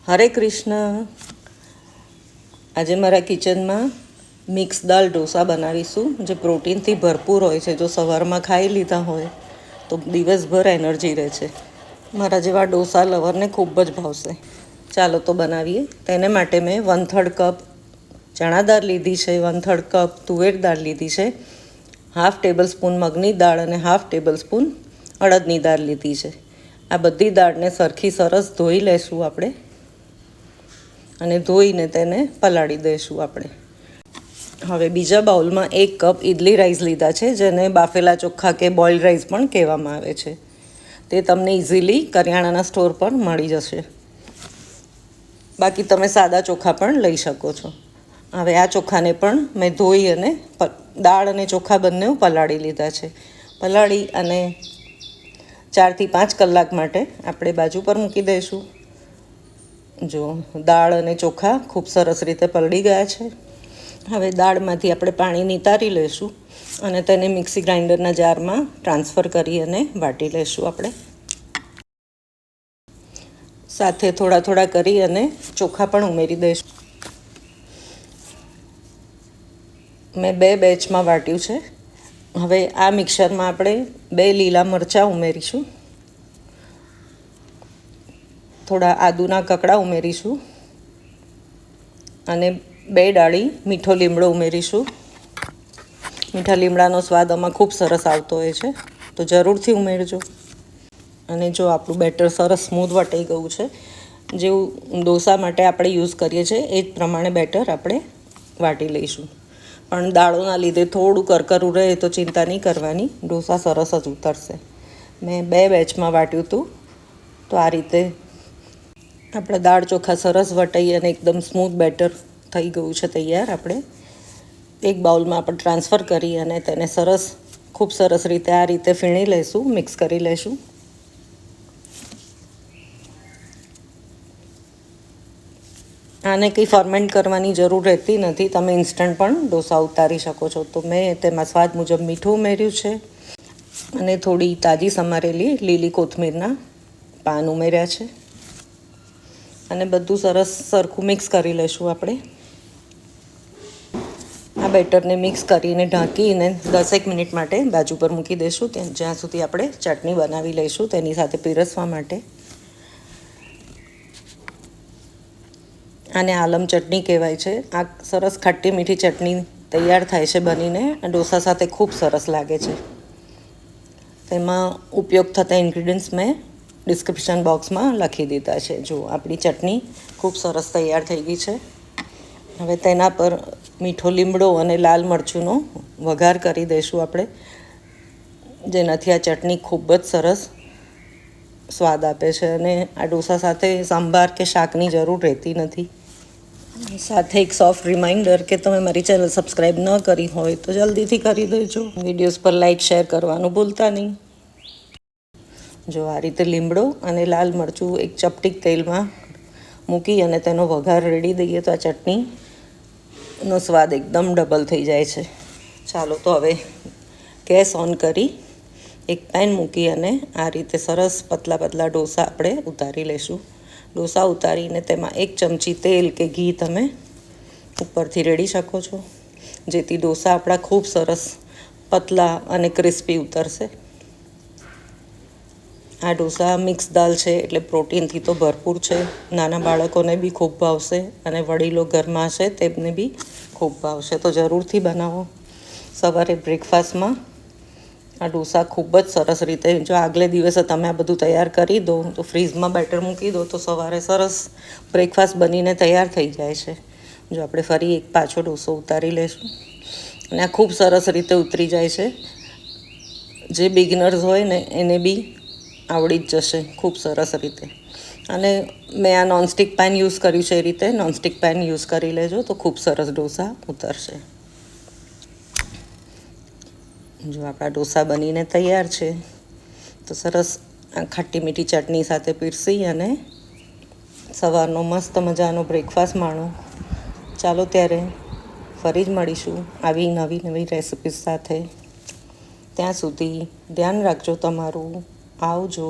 હરે કૃષ્ણ. આજે મારા કિચનમાં મિક્સ દાળ ઢોસા બનાવીશું, જે પ્રોટીનથી ભરપૂર હોય છે. જો સવારમાં ખાઈ લીધા હોય તો દિવસભર એનર્જી રહે છે. મારા જેવા ઢોસા લવરને ખૂબ જ ભાવશે. ચાલો તો બનાવીએ. તેને માટે મેં 1/3 કપ ચણા દાળ લીધી છે, 1/3 કપ તુવેર દાળ લીધી છે, 1/2 ટેબલ સ્પૂન મગની દાળ અને 1/2 ટેબલ સ્પૂન અડદની દાળ લીધી છે. આ બધી દાળને સરખી સરસ ધોઈ લઈશું આપણે અને ધોઈને તેને પલાળી દઈશું આપણે. હવે બીજા બાઉલમાં 1 કપ ઇડલી રાઈસ લીધા છે, જેને બાફેલા ચોખ્ખા કે બોઇલ્ડ રાઈસ પણ કહેવામાં આવે છે. તે તમને ઇઝીલી કરિયાણાના સ્ટોર પર મળી જશે. બાકી તમે સાદા ચોખા પણ લઈ શકો છો. હવે આ ચોખાને પણ મેં ધોઈ અને દાળ અને ચોખા બંને પલાળી લીધા છે. પલાળી અને 4 થી 5 કલાક માટે આપણે બાજુ પર મૂકી દઈશું. જો દાળ અને ચોખા ખૂબ સરસ રીતે પલળી ગયા છે. હવે દાળમાંથી આપણે પાણી નિતારી લઈશું અને તેને મિક્સી ગ્રાઇન્ડરના જારમાં ટ્રાન્સફર કરી અને વાટી લઈશું આપણે. સાથે થોડા કરી અને ચોખા પણ ઉમેરી દઈશું. મેં 2 બેચમાં વાટ્યું છે. હવે આ મિક્સરમાં આપણે 2 લીલા મરચાં ઉમેરીશું, થોડા આદુના કકડા ઉમેરીશું અને 2 ડાળી મીઠો લીમડો ઉમેરીશું. મીઠા લીમડાનો સ્વાદ આમાં ખૂબ સરસ આવતો હોય છે, તો જરૂરથી ઉમેરજો. અને જો આપણું બેટર સરસ સ્મૂધ વટાઈ ગયું છે, જેવું ઢોસા માટે આપણે યુઝ કરીએ છીએ એ જ પ્રમાણે બેટર આપણે વાટી લઈશું. પણ દાળોના લીધે થોડું કરકરું રહે તો ચિંતા નહીં કરવાની, ઢોસા સરસ જ ઉતરશે. મેં 2 બેચમાં વાટ્યું હતું, તો આ રીતે આપણા દાળ ચોખા સરસ વટાઈ અને એકદમ સ્મૂથ બેટર થઈ ગયું છે તૈયાર. આપણે એક બાઉલમાં આપણે ટ્રાન્સફર કરી અને તેને ખૂબ સરસ રીતે આ રીતે ફીણી લઈશું, મિક્સ કરી લઈશું. આને કંઈ ફર્મેન્ટ કરવાની જરૂર રહેતી નથી, તમે ઇન્સ્ટન્ટ પણ ઢોસા ઉતારી શકો છો. તો મેં તેમાં સ્વાદ મુજબ મીઠું ઉમેર્યું છે અને થોડી તાજી સમારેલી લીલી કોથમીરના પાન ઉમેર્યા છે અને બધું સરખું મિક્સ કરી લઈશું આપણે. આ બેટરને મિક્સ કરીને ઢાંકીને 10 મિનિટ માટે બાજુ પર મૂકી દઈશું, જ્યાં સુધી આપણે ચટણી બનાવી લઈશું તેની સાથે પીરસવા માટે. આને આલમ ચટણી કહેવાય છે. આ સરસ ખાટી મીઠી ચટણી તૈયાર થાય છે બનીને. આ ઢોસા સાથે ખૂબ સરસ લાગે છે. તેમાં ઉપયોગ થતા ઇન્ગ્રીડિયન્ટ્સ મેં ડિસ્ક્રિપ્શન બોક્સમાં લખી દીધા છે. જો આપણી ચટણી ખૂબ સરસ તૈયાર થઈ ગઈ છે. હવે તેના પર મીઠો લીમડો અને લાલ મરચુંનો વઘાર કરી દઈશું આપણે, જેનાથી આ ચટણી ખૂબ જ સરસ સ્વાદ આપે છે. અને આ ઢોસા સાથે સાંભાર કે શાકની જરૂર રહેતી નથી. સાથે એક સોફ્ટ રિમાઇન્ડર કે તમે મારી ચેનલ સબસ્ક્રાઈબ ન કરી હોય તો જલ્દીથી કરી દેજો. વિડીયોઝ પર લાઇક શેર કરવાનું ભૂલતા નહીં. જો આ રીતે લીમડો અને લાલ મરચું એક ચપટીક તેલમાં મૂકી અને તેનો વઘાર રેડી દઈએ તો આ ચટણીનો સ્વાદ એકદમ ડબલ થઈ જાય છે. ચાલો તો હવે ગેસ ઓન કરી એક પેન મૂકી અને આ રીતે સરસ પતલા ઢોસા આપણે ઉતારી લઈશું. ઢોસા ઉતારીને તેમાં 1 ચમચી તેલ કે ઘી તમે ઉપરથી રેડી શકો છો, જેથી ઢોસા આપણા ખૂબ સરસ પતલા અને ક્રિસ્પી ઉતરશે. આ ઢોસા મિક્સ દાળ છે એટલે પ્રોટીનથી તો ભરપૂર છે. નાના બાળકોને બી ખૂબ ભાવશે અને વડીલો ઘરમાં હશે તેમને બી ખૂબ ભાવશે. તો જરૂરથી બનાવો. સવારે બ્રેકફાસ્ટમાં આ ઢોસા ખૂબ જ સરસ રીતે, જો આગલે દિવસે તમે આ બધું તૈયાર કરી દો તો ફ્રીઝમાં બેટર મૂકી દો તો સવારે સરસ બ્રેકફાસ્ટ બનીને તૈયાર થઈ જાય છે. જો આપણે ફરી એક પાછો ઢોસો ઉતારી લઈશું અને આ ખૂબ સરસ રીતે ઉતરી જાય છે. જે બિગિનર્સ હોય ને એને બી આવડી જ જશે ખૂબ સરસ રીતે. અને મેં આ નોનસ્ટિક પેન યુઝ કર્યું છે, એ રીતે નોનસ્ટિક પેન યુઝ કરી લેજો તો ખૂબ સરસ ઢોસા ઉતરશે. જો આપણા ઢોસા બનીને તૈયાર છે, તો સરસ ખાટી મીઠી ચટણી સાથે પીરસી અને સવારનો મસ્ત મજાનો બ્રેકફાસ્ટ માણો. ચાલો ત્યારે ફરી જ મળીશું આવી નવી રેસિપીઝ સાથે. ત્યાં સુધી ધ્યાન રાખજો તમારું. આવજો.